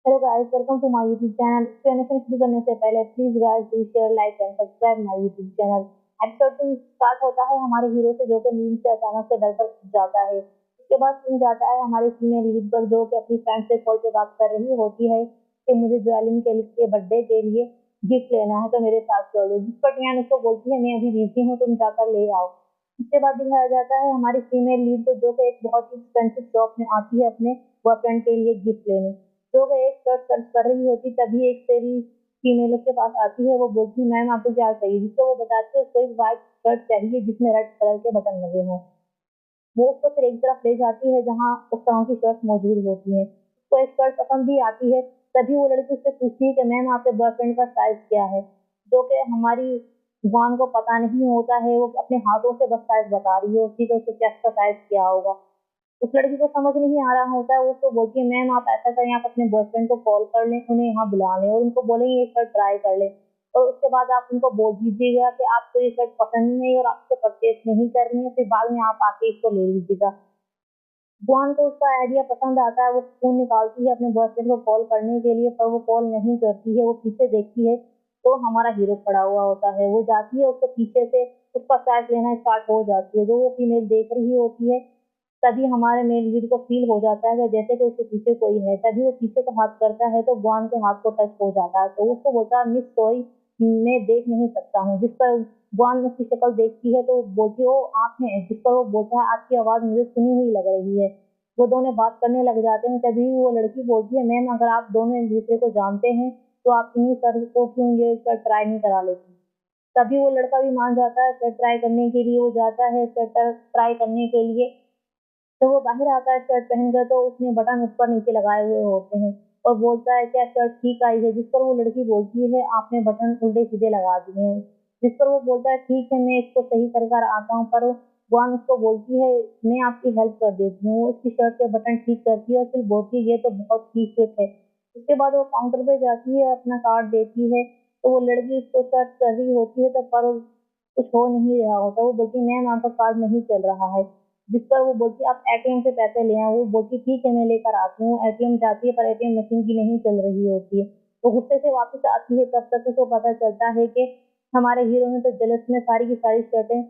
Hello guys, welcome to my YouTube channel. Explanation शुरू करने से पहले please guys do share, like and subscribe my YouTube channel. Episode 2 start होता है हमारे हीरो से, जो कि नींद से अचानक से डर कर उठ जाता है। उसके बाद सीन जाता है हमारी फीमेल लीड पर, जो कि अपनी फ्रेंड से कॉल पे बात कर रही होती है कि मुझे ज्वेलिन के लिए बर्थडे के लिए गिफ्ट लेना है, तो मेरे साथ चलो। जिस पर टियान उसको बोलती है मैं अभी बिजी हूँ, तुम जाकर ले आओ। उसके बाद दिखाया जाता है हमारी फीमेल लीड को, जो कि एक बहुत ही एक्सपेंसिव शॉप में आती है अपने बॉयफ्रेंड के लिए गिफ्ट लेने। जो वो एक शर्ट सर्च कर रही होती, तभी एक तेरी फीमेल उसके पास आती है। वो बोलती है मैम आपको क्या चाहिए, जिसको वो बताती है उसको एक व्हाइट शर्ट चाहिए जिसमें रेड कलर के बटन लगे हों। वो उसको फिर एक तरफ ले जाती है जहाँ उस तरह की शर्ट मौजूद होती है। उसको एक शर्ट पसंद भी आती है। तभी वो लड़की उससे पूछती है कि मैम आपके बॉयफ्रेंड का साइज क्या है, जो कि हमारी जुबान को पता नहीं होता है। वो अपने हाथों से बस साइज बता रही होती है तो उसके चेस्ट का साइज क्या होगा। उस लड़की को समझ नहीं आ रहा होता है। वो उसको बोलती है मैम आप ऐसा करें, आप अपने बॉयफ्रेंड को कॉल कर लें, उन्हें यहाँ बुला लें और उनको बोलेंगे ये शर्ट ट्राई कर लें। और उसके बाद आप उनको बोल दीजिएगा कि आपको ये शर्ट पसंद नहीं है और आपसे परचेज नहीं करनी है, फिर बाद में आप आके इसको ले लीजिएगा। जुआन को उसका आइडिया पसंद आता है। वो फोन निकालती है अपने बॉयफ्रेंड को कॉल करने के लिए, पर वो कॉल नहीं करती है। वो पीछे देखती है तो हमारा हीरो खड़ा हुआ होता है। वो जाती है उसको पीछे से उसका साइज लेना स्टार्ट हो जाती है। जो वो फीमेल देख रही होती है, तभी हमारे मेल लीड को फील हो जाता है कि जैसे कि उसके पीछे कोई है। तभी वो पीछे को हाथ करता है तो गुआन के हाथ को टच हो जाता है। तो वो उसको बोलता है मिस सॉरी, मैं देख नहीं सकता हूँ। जिस पर गुआन उसकी शक्ल देखती है तो वो बोलती है ओ आप हैं। जिस पर वो बोलता है आपकी आवाज मुझे सुनी हुई लग रही है। वो दोनों बात करने लग जाते हैं। तभी वो लड़की बोलती है मैम अगर आप दोनों एक दूसरे को जानते हैं तो आप इन्हीं सर को क्यों ये ट्राई नहीं करा लेती। तभी वो लड़का भी मान जाता है। शर्ट ट्राई करने के लिए वो जाता है। शर्ट ट्राई करने के लिए तो वो बाहर आता है शर्ट पहनकर, तो उसने बटन ऊपर नीचे लगाए हुए होते हैं और बोलता है क्या शर्ट ठीक आई है। जिस पर वो लड़की बोलती है आपने बटन उल्टे सीधे लगा दिए हैं। जिस पर वो बोलता है ठीक है मैं इसको सही कर आता हूँ। पर वन उसको बोलती है मैं आपकी हेल्प कर देती हूँ। वो उसकी शर्ट के बटन ठीक करती है और फिर बोलती है ये तो बहुत ठीक फिट है। उसके बाद वो काउंटर पे जाती है, अपना कार्ड देती है। तो वो लड़की उसको सर्च कर रही होती है, तो पर कुछ हो नहीं रहा होता। वो बोलती है मैम आपका कार्ड नहीं चल रहा है। जिस पर वो बोलती है आप एटीएम से पैसे ले आए। वो बोलती ठीक है मैं लेकर आती हूँ। एटीएम जाती है पर एटीएम मशीन की नहीं चल रही होती है। वो गुस्से से वापस आती है। तब तक उसको पता चलता है कि हमारे हीरो ने तो जलस में सारी की सारी शर्टें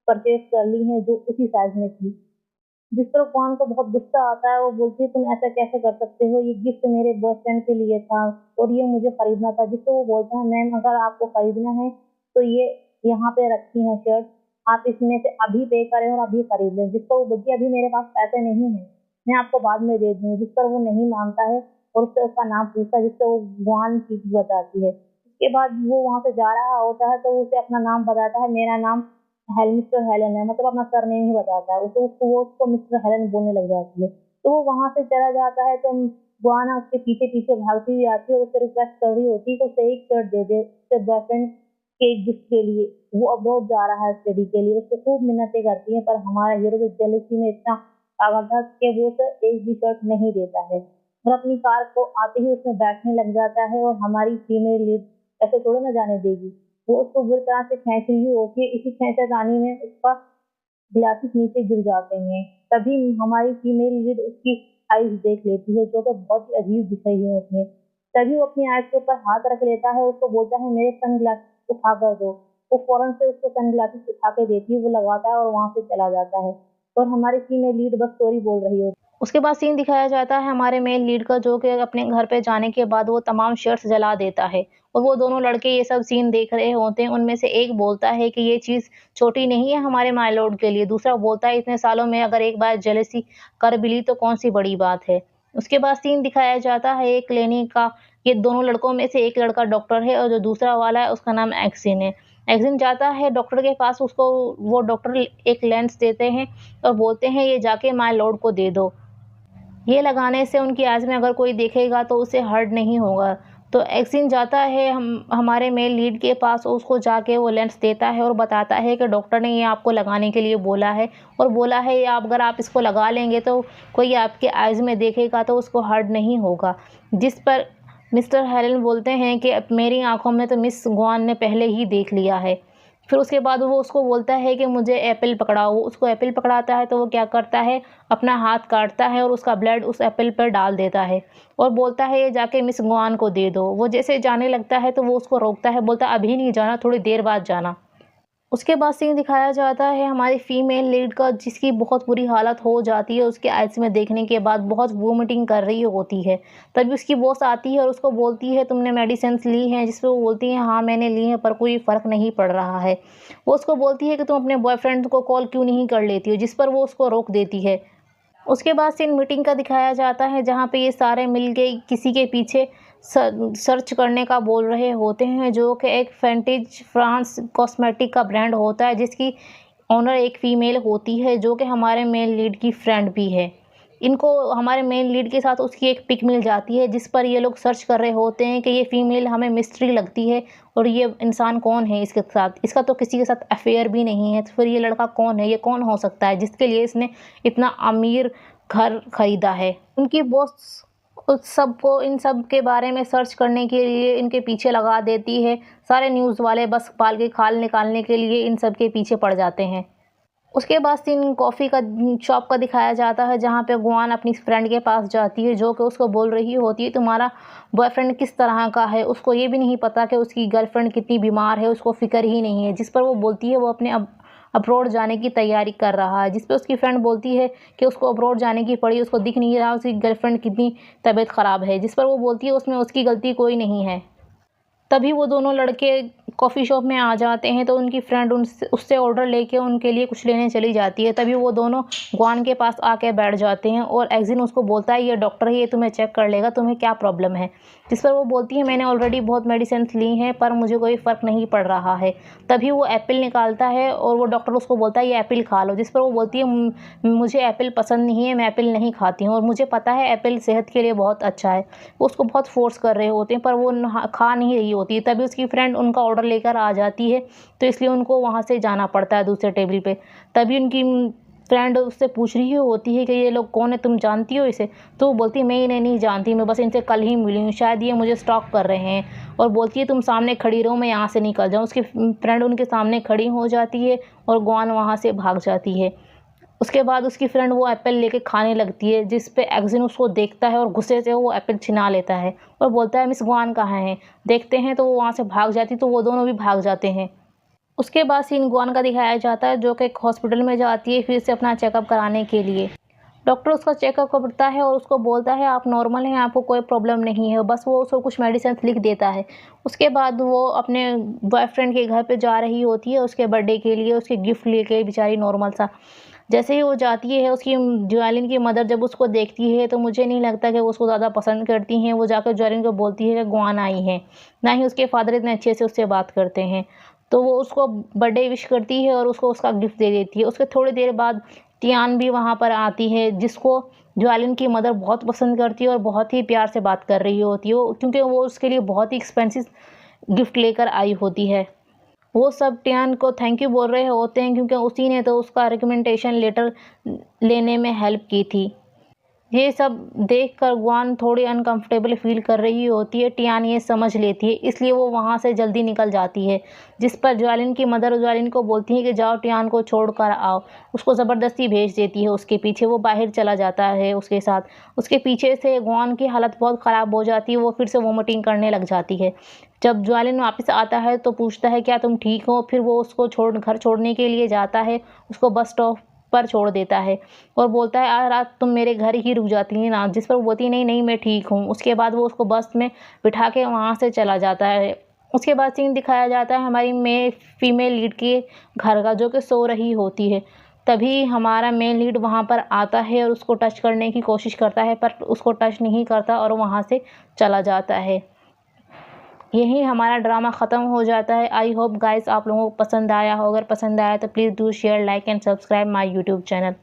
परचेज कर ली हैं जो उसी साइज में थी। जिस पर कौन को बहुत गुस्सा आता है। वो बोलती है तुम ऐसा कैसे कर सकते हो, ये गिफ्ट मेरे बॉयफ्रेंड के लिए था और ये मुझे खरीदना था। जिसको वो बोलता है मैम अगर आपको खरीदना है तो ये यहाँ पे रखी है शर्ट, आप इसमें से अभी पे करें और अभी खरीद लें। जिस पर वो बोलती है अभी मेरे पास पैसे नहीं है, मैं आपको बाद में दे दूँ। जिस पर वो नहीं मानता है और उससे उसका नाम पूछता है, जिससे वो गुआन की बताती है। उसके बाद वो वहां से जा रहा होता है तो उसे अपना नाम बताता है, मेरा नाम मिस्टर हेलन है, मतलब अपना सरनेम ही बताता है। तो उसको मिस्टर हेलन बोलने लग जाती है। तो वो वहां से चला जाता है। तो गुआना उसके पीछे पीछे भागती हुई आती है और उससे रिक्वेस्ट कर रही होती है कि उसे एक शर्ट दे दे उसके बॉयफ्रेंड के गिफ्ट के लिए। वो अब्रॉड जा रहा है स्टडी के लिए। उसको खूब मिन्नतें करती है, पर हमारा हीरो तो जेलसी में इतना पागल था कि वो उसे एक भी शर्ट नहीं देता है और अपनी कार को आते ही उसमें बैठने लग जाता है। और हमारी फीमेल लीड ऐसे थोड़ा ना जाने देगी। वो उसको बुरी तरह से खींच रही होती है। इसी खींचातानी में उसका ग्लासेस नीचे गिर जाते हैं। तभी हमारी फीमेल लीड उसकी आईज देख लेती है, जो कि बहुत ही अजीब दिख रही होती है। तभी वो अपनी आईज के ऊपर हाथ रख लेता है। उसको बोलता है मेरे सन ग्लासेस उठा कर दो। वो फौरन से उसको सन ग्लासेस उठा के देती है। वो लगाता है और वहां से चला जाता है और हमारी फीमेल लीड बस स्टोरी बोल रही होती है। उसके बाद सीन दिखाया जाता है हमारे मेल लीड का, जो कि अपने घर पे जाने के बाद वो तमाम शर्ट्स जला देता है और वो दोनों लड़के ये सब सीन देख रहे होते हैं। उनमें से एक बोलता है कि ये चीज़ छोटी नहीं है हमारे माय लॉर्ड के लिए। दूसरा बोलता है इतने सालों में अगर एक बार जेलसी कर भी ली तो कौन सी बड़ी बात है। उसके बाद सीन दिखाया जाता है एक क्लिनिक का। ये दोनों लड़कों में से एक लड़का डॉक्टर है और जो दूसरा वाला है उसका नाम एक्सिन है। एक्सिन जाता है डॉक्टर के पास। उसको वो डॉक्टर एक लेंस देते हैं और बोलते हैं ये जाके माय लॉर्ड को दे दो। ये लगाने से उनकी आँख में अगर कोई देखेगा तो उसे हर्ट नहीं होगा। तो एक्सिन जाता है हमारे मेल लीड के पास। उसको जाके वो लेंस देता है और बताता है कि डॉक्टर ने ये आपको लगाने के लिए बोला है और बोला है ये अगर आप इसको लगा लेंगे तो कोई आपके आइज़ में देखेगा तो उसको हर्ट नहीं होगा। जिस पर मिस्टर हेलन बोलते हैं कि अब मेरी आँखों में तो मिस गुआन ने पहले ही देख लिया है। फिर उसके बाद वो उसको बोलता है कि मुझे एप्पल पकड़ाओ। वो उसको एप्पल पकड़ाता है तो वो क्या करता है, अपना हाथ काटता है और उसका ब्लड उस एप्पल पर डाल देता है और बोलता है ये जाके मिस गुआन को दे दो। वो जैसे जाने लगता है तो वो उसको रोकता है, बोलता है अभी नहीं जाना, थोड़ी देर बाद जाना। उसके बाद सीन दिखाया जाता है हमारी फीमेल लीड का, जिसकी बहुत बुरी हालत हो जाती है उसके आइज़ में देखने के बाद, बहुत वोमिटिंग कर रही होती है। तभी उसकी बॉस आती है और उसको बोलती है तुमने मेडिसिन्स ली हैं? जिस पे वो बोलती है हाँ मैंने ली हैं पर कोई फ़र्क नहीं पड़ रहा है। वो उसको बोलती है कि तुम अपने बॉयफ्रेंड को कॉल क्यों नहीं कर लेती हो? जिस पर वो उसको रोक देती है। उसके बाद सीन मीटिंग का दिखाया जाता है जहाँ पे ये सारे मिलके किसी के पीछे सर्च करने का बोल रहे होते हैं, जो कि एक फेंटिज फ्रांस कॉस्मेटिक का ब्रांड होता है जिसकी ओनर एक फ़ीमेल होती है जो कि हमारे मेन लीड की फ्रेंड भी है। इनको हमारे मेन लीड के साथ उसकी एक पिक मिल जाती है जिस पर ये लोग सर्च कर रहे होते हैं कि ये फ़ीमेल हमें मिस्ट्री लगती है और ये इंसान कौन है इसके साथ? इसका तो किसी के साथ अफ़ेयर भी नहीं है, तो फिर ये लड़का कौन है? ये कौन हो सकता है जिसके लिए इसने इतना अमीर घर खरीदा है? उनकी बॉस उस सबको इन सब के बारे में सर्च करने के लिए इनके पीछे लगा देती है। सारे न्यूज़ वाले बस बाल के खाल निकालने के लिए इन सब के पीछे पड़ जाते हैं। उसके बाद सीन कॉफ़ी का शॉप का दिखाया जाता है जहाँ पे गुआन अपनी फ्रेंड के पास जाती है जो कि उसको बोल रही होती है तुम्हारा बॉयफ्रेंड किस तरह का है। उसको ये भी नहीं पता कि उसकी गर्लफ्रेंड कितनी बीमार है, उसको फ़िक्र ही नहीं है। जिस पर वो बोलती है वो अपने अब्रॉड जाने की तैयारी कर रहा है। जिस पे उसकी फ्रेंड बोलती है कि उसको अब्रॉड जाने की पड़ी, उसको दिख नहीं रहा उसकी गर्लफ्रेंड कितनी तबीयत ख़राब है। जिस पर वो बोलती है उसमें उसकी गलती कोई नहीं है। तभी वो दोनों लड़के कॉफ़ी शॉप में आ जाते हैं तो उनकी फ्रेंड उससे ऑर्डर लेके उनके लिए कुछ लेने चली जाती है। तभी वो दोनों गुआन के पास आके बैठ जाते हैं और एक्जिन उसको बोलता है ये डॉक्टर है, ये तुम्हें चेक कर लेगा, तुम्हें क्या प्रॉब्लम है? जिस पर वो बोलती है मैंने ऑलरेडी बहुत मेडिसिन्स ली हैं पर मुझे कोई फ़र्क नहीं पड़ रहा है। तभी वो एप्पल निकालता है और वो डॉक्टर उसको बोलता है ये एप्पल खा लो। जिस पर वो बोलती है मुझे एप्पल पसंद नहीं है, मैं एप्पल नहीं खाती हूँ और मुझे पता है एप्पल सेहत के लिए बहुत अच्छा है। वो उसको बहुत फ़ोर्स कर रहे होते हैं पर वो खा नहीं रही होती है। तभी उसकी फ्रेंड उनका ऑर्डर लेकर आ जाती है तो इसलिए उनको वहाँ से जाना पड़ता है दूसरे टेबल पे। तभी उनकी फ्रेंड उससे पूछ रही होती है कि ये लोग कौन है, तुम जानती हो इसे? तो वो बोलती है मैं इन्हें नहीं जानती, मैं बस इनसे कल ही मिली हूँ, शायद ये मुझे स्टॉक कर रहे हैं। और बोलती है तुम सामने खड़ी रहो, मैं यहाँ से निकल जाऊँ। उसकी फ्रेंड उनके सामने खड़ी हो जाती है और गुआन वहाँ से भाग जाती है। उसके बाद उसकी फ्रेंड वो एप्पल लेके खाने लगती है जिस पे एक्जिन उसको देखता है और गुस्से से वो एप्पल छिना लेता है और बोलता है मिस गुआन कहाँ है? देखते हैं तो वो वहाँ से भाग जाती, तो वो दोनों भी भाग जाते हैं। उसके बाद सीन गुआन का दिखाया जाता है जो कि एक हॉस्पिटल में जाती है फिर से अपना चेकअप कराने के लिए। डॉक्टर उसका चेकअप करता है और उसको बोलता है आप नॉर्मल हैं, आपको कोई प्रॉब्लम नहीं है। बस वो उसको कुछ मेडिसिन लिख देता है। उसके बाद वो अपने बॉयफ्रेंड के घर पे जा रही होती है उसके बर्थडे के लिए, उसके गिफ्ट लेके बेचारी नॉर्मल सा। जैसे ही वो जाती है उसकी ज्वेलिन की मदर जब उसको देखती है तो मुझे नहीं लगता कि वो उसको ज़्यादा पसंद करती हैं। वो जाकर ज्वेलिन को बोलती है कि गुआन आई है, ना ही उसके फादर इतने अच्छे से उससे बात करते हैं। तो वो उसको बर्थडे विश करती है और उसको उसका गिफ्ट दे देती है। उसके थोड़ी देर बाद टियान भी वहाँ पर आती है जिसको ज्वेलिन की मदर बहुत पसंद करती है और बहुत ही प्यार से बात कर रही होती है क्योंकि वो उसके लिए बहुत ही एक्सपेंसिव गिफ्ट लेकर आई होती है। वो सब टियान को थैंक यू बोल रहे होते हैं क्योंकि उसी ने तो उसका रिकमेंडेशन लेटर लेने में हेल्प की थी। ये सब देखकर गुआन थोड़ी अनकंफर्टेबल फ़ील कर रही होती है। टियान ये समझ लेती है इसलिए वो वहाँ से जल्दी निकल जाती है। जिस पर ज्वेलिन की मदर ज्वेलिन को बोलती है कि जाओ टियान को छोड़ कर आओ। उसको ज़बरदस्ती भेज देती है उसके पीछे, वो बाहर चला जाता है उसके साथ। उसके पीछे से गुआन की हालत बहुत ख़राब हो जाती है, वो फिर से वॉमिटिंग करने लग जाती है। जब ज्वेलिन वापस आता है तो पूछता है क्या तुम ठीक हो? फिर वो उसको घर छोड़ने के लिए जाता है, उसको बस स्टॉप पर छोड़ देता है और बोलता है आज रात तुम मेरे घर ही रुक जाती हैं ना। जिस पर वो बोलती है नहीं नहीं मैं ठीक हूँ। उसके बाद वो उसको बस में बिठा के वहाँ से चला जाता है। उसके बाद सीन दिखाया जाता है हमारी फीमेल लीड के घर का, जो कि सो रही होती है। तभी हमारा मेन लीड वहाँ पर आता है और उसको टच करने की कोशिश करता है पर उसको टच नहीं करता और वहाँ से चला जाता है। यही हमारा ड्रामा ख़त्म हो जाता है। आई होप गाइस आप लोगों को पसंद आया हो। अगर पसंद आया तो please do share, like and subscribe my YouTube channel.